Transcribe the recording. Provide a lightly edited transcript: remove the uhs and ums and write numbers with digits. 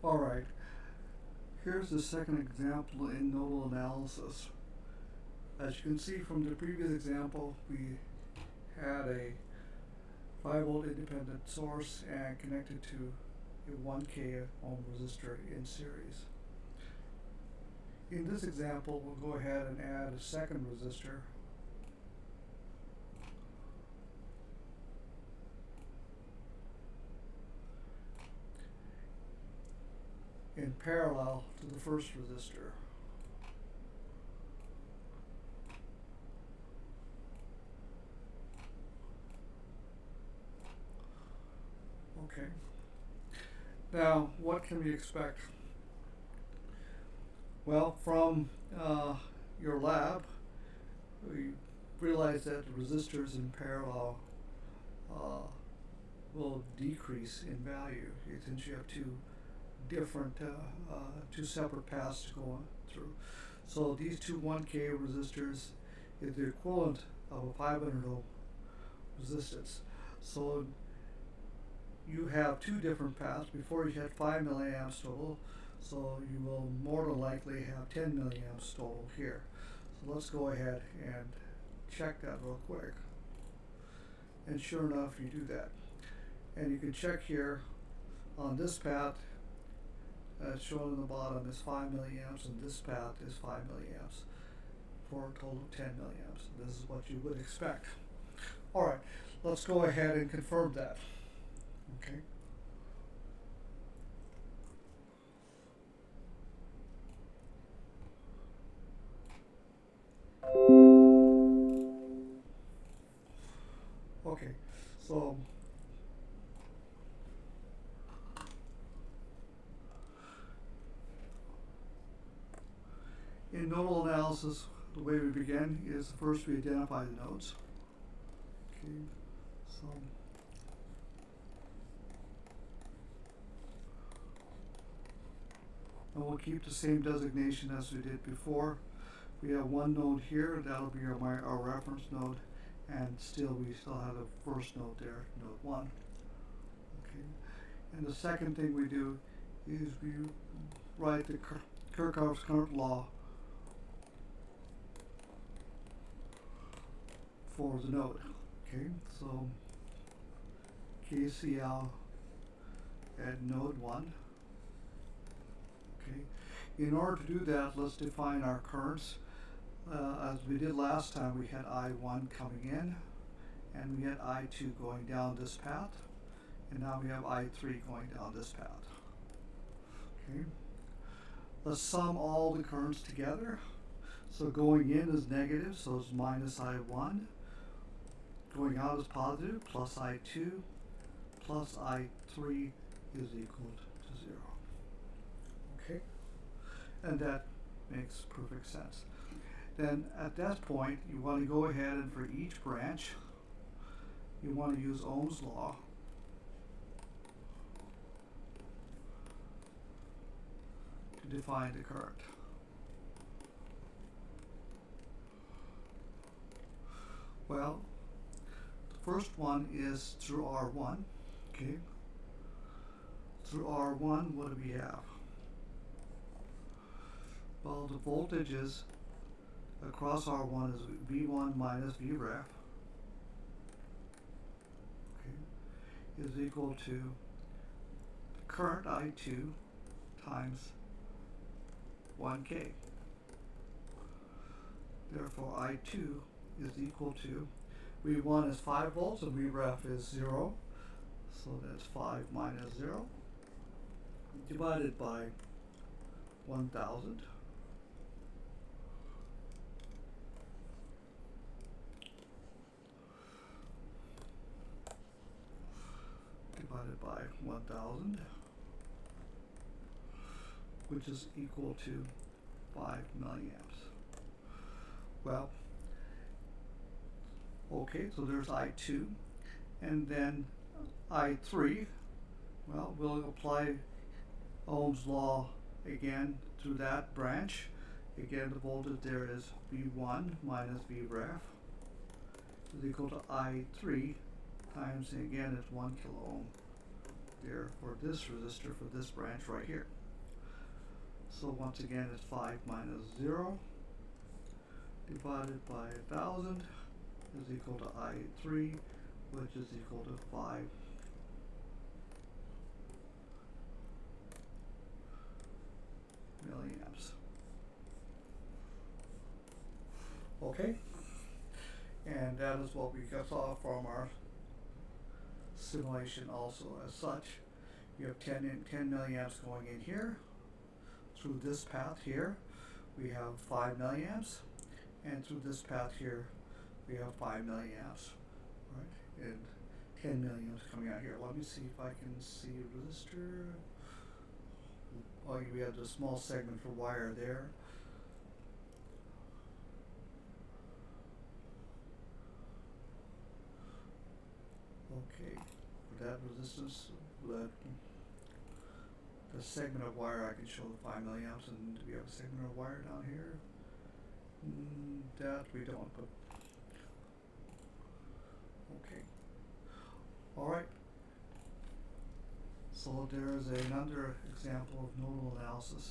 Alright, here's the second example in nodal analysis. As you can see from the previous example, we had a 5-volt independent source and connected to a 1K ohm resistor in series. In this example, we'll go ahead and add a second resistor in parallel to the first resistor. Okay. Now, what can we expect? Well, from your lab, we realize that the resistors in parallel will decrease in value since you have two separate paths to go through. So these two 1K resistors is the equivalent of a 500 ohm resistance. So you have two different paths. Before you had 5 milliamps total, so you will more than likely have 10 milliamps total here. So let's go ahead and check that real quick. And sure enough, you do that. And you can check here on this path, shown in the bottom is 5 milliamps, and this path is 5 milliamps for a total of 10 milliamps. This is what you would expect. Alright, let's go ahead and confirm that. Okay. Okay, so in nodal analysis, the way we begin is first we identify the nodes. Okay, so and we'll keep the same designation as we did before. We have one node here, that'll be our reference node, and we still have the first node there, node 1. Okay, and the second thing we do is we write the Kirchhoff's current law for the node. Okay, so KCL at node 1. Okay, in order to do that, let's define our currents. As we did last time, we had I1 coming in, and we had I2 going down this path, and now we have I3 going down this path. Okay, let's sum all the currents together. So going in is negative, so it's minus I1. Going out is positive, plus I2, plus I3 is equal to 0. Okay, and that makes perfect sense. Then at that point, you want to go ahead and for each branch, you want to use Ohm's law. To define the current. Well, the first one is through R1. Okay. Through R1, what do we have? Well, the voltages across R1 is V1 minus Vref, okay, is equal to the current I2 times 1K. Therefore, I2 is equal to, V1 is 5 volts and Vref is 0, so that's 5 minus 0 divided by 1000. Divided by 1000, which is equal to 5 milliamps. Well, okay, so there's I2, and then I3, well, we'll apply Ohm's law again through that branch. Again, the voltage there is V1 minus Vref is equal to I3 times, again, it's 1 kilo ohm there for this resistor for this branch right here. So once again, it's 5 minus 0 divided by 1000 is equal to I3, which is equal to 5 milliamps. Okay, and that is what we saw from our simulation also. As such, you have 10 milliamps going in here through this path here. We have 5 milliamps, and through this path here we have 5 milliamps, right? And 10 milliamps coming out here. Let me see if I can see a resistor. Oh, we have the small segment for wire there. Okay, for that resistance, the segment of wire, I can show the 5 milliamps, and do we have a segment of wire down here? That we don't, but okay. Alright, so there's another example of nodal analysis.